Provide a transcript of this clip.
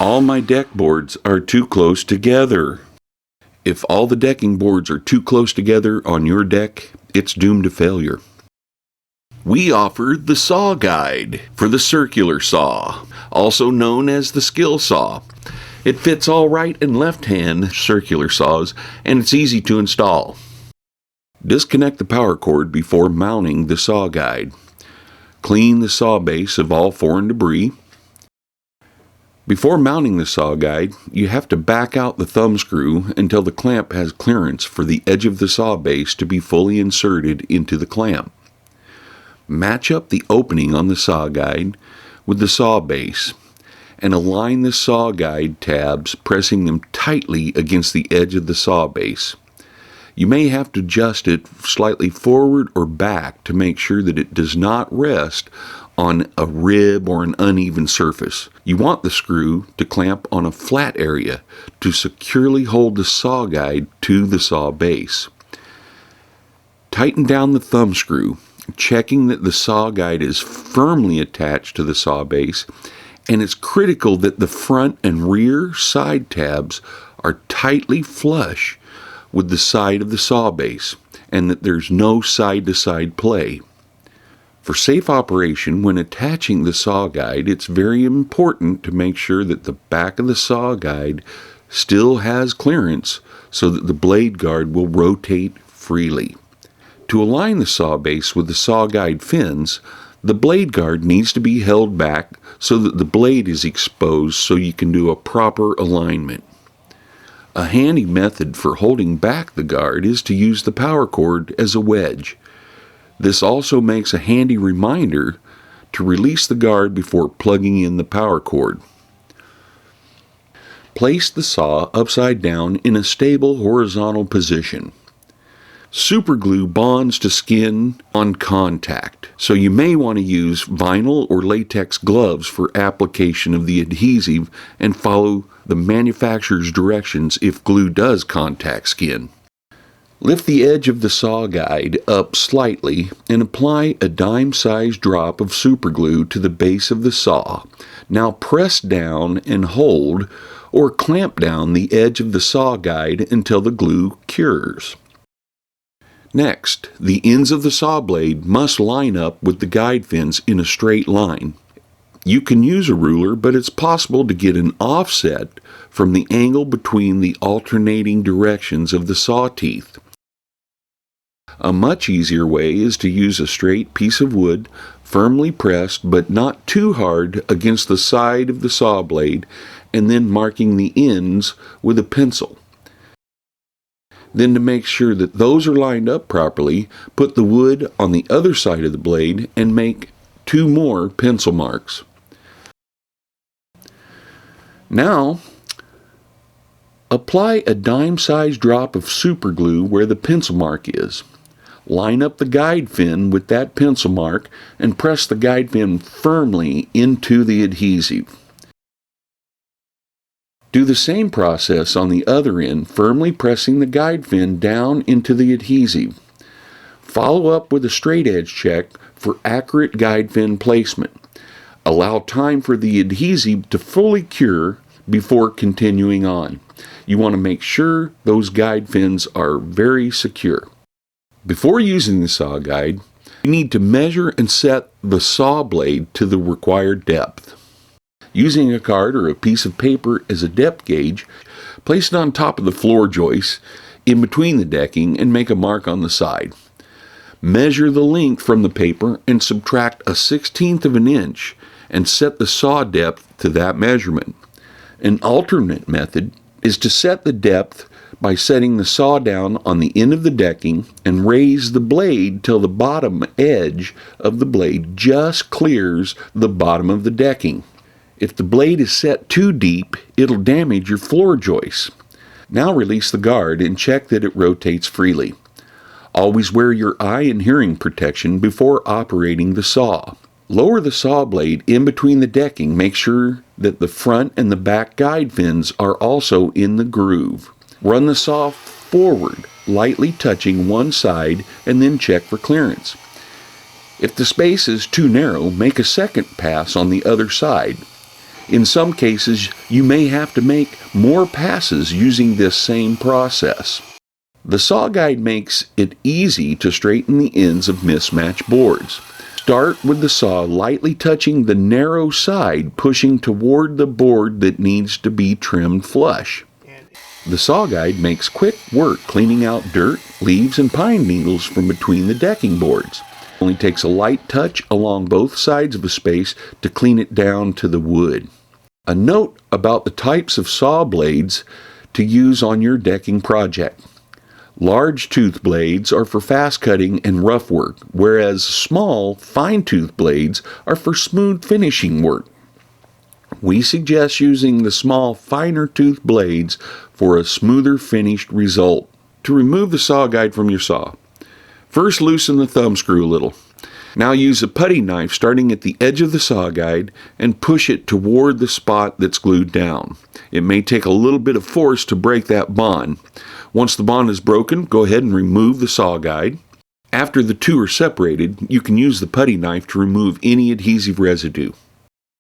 All my deck boards are too close together. If all the decking boards are too close together on your deck, it's doomed to failure. We offer the saw guide for the circular saw, also known as the skill saw. It fits all right and left-hand circular saws, and it's easy to install. Disconnect the power cord before mounting the saw guide. Clean the saw base of all foreign debris. Before mounting the saw guide, you have to back out the thumb screw until the clamp has clearance for the edge of the saw base to be fully inserted into the clamp. Match up the opening on the saw guide with the saw base and align the saw guide tabs, pressing them tightly against the edge of the saw base. You may have to adjust it slightly forward or back to make sure that it does not rest on a rib or an uneven surface. You want the screw to clamp on a flat area to securely hold the saw guide to the saw base. Tighten down the thumb screw, checking that the saw guide is firmly attached to the saw base, and it's critical that the front and rear side tabs are tightly flush with the side of the saw base, and that there's no side-to-side play. For safe operation, when attaching the saw guide, it's very important to make sure that the back of the saw guide still has clearance so that the blade guard will rotate freely. To align the saw base with the saw guide fins, the blade guard needs to be held back so that the blade is exposed so you can do a proper alignment. A handy method for holding back the guard is to use the power cord as a wedge. This also makes a handy reminder to release the guard before plugging in the power cord. Place the saw upside down in a stable horizontal position. Superglue bonds to skin on contact, so you may want to use vinyl or latex gloves for application of the adhesive and follow the manufacturer's directions if glue does contact skin. Lift the edge of the saw guide up slightly and apply a dime-sized drop of superglue to the base of the saw. Now press down and hold or clamp down the edge of the saw guide until the glue cures. Next, the ends of the saw blade must line up with the guide fins in a straight line. You can use a ruler, but it's possible to get an offset from the angle between the alternating directions of the saw teeth. A much easier way is to use a straight piece of wood, firmly pressed but not too hard against the side of the saw blade, and then marking the ends with a pencil. Then, to make sure that those are lined up properly, put the wood on the other side of the blade and make 2 more pencil marks. Now, apply a dime-sized drop of superglue where the pencil mark is. Line up the guide fin with that pencil mark and press the guide fin firmly into the adhesive. Do the same process on the other end, firmly pressing the guide fin down into the adhesive. Follow up with a straight edge check for accurate guide fin placement. Allow time for the adhesive to fully cure before continuing on. You want to make sure those guide fins are very secure. Before using the saw guide, you need to measure and set the saw blade to the required depth. Using a card or a piece of paper as a depth gauge, place it on top of the floor joist in between the decking and make a mark on the side. Measure the length from the paper and subtract a 1/16 of an inch and set the saw depth to that measurement. An alternate method is to set the depth by setting the saw down on the end of the decking and raise the blade till the bottom edge of the blade just clears the bottom of the decking. If the blade is set too deep, it'll damage your floor joists. Now release the guard and check that it rotates freely. Always wear your eye and hearing protection before operating the saw. Lower the saw blade in between the decking. Make sure that the front and the back guide fins are also in the groove. Run the saw forward, lightly touching one side, and then check for clearance. If the space is too narrow, make a second pass on the other side. In some cases, you may have to make more passes using this same process. The saw guide makes it easy to straighten the ends of mismatched boards. Start with the saw lightly touching the narrow side, pushing toward the board that needs to be trimmed flush. The saw guide makes quick work cleaning out dirt, leaves, and pine needles from between the decking boards. It only takes a light touch along both sides of a space to clean it down to the wood. A note about the types of saw blades to use on your decking project. Large tooth blades are for fast cutting and rough work, whereas small, fine tooth blades are for smooth finishing work. We suggest using the small, finer tooth blades for a smoother finished result. To remove the saw guide from your saw, first loosen the thumb screw a little. Now use a putty knife starting at the edge of the saw guide and push it toward the spot that's glued down. It may take a little bit of force to break that bond. Once the bond is broken, go ahead and remove the saw guide. After the two are separated, you can use the putty knife to remove any adhesive residue.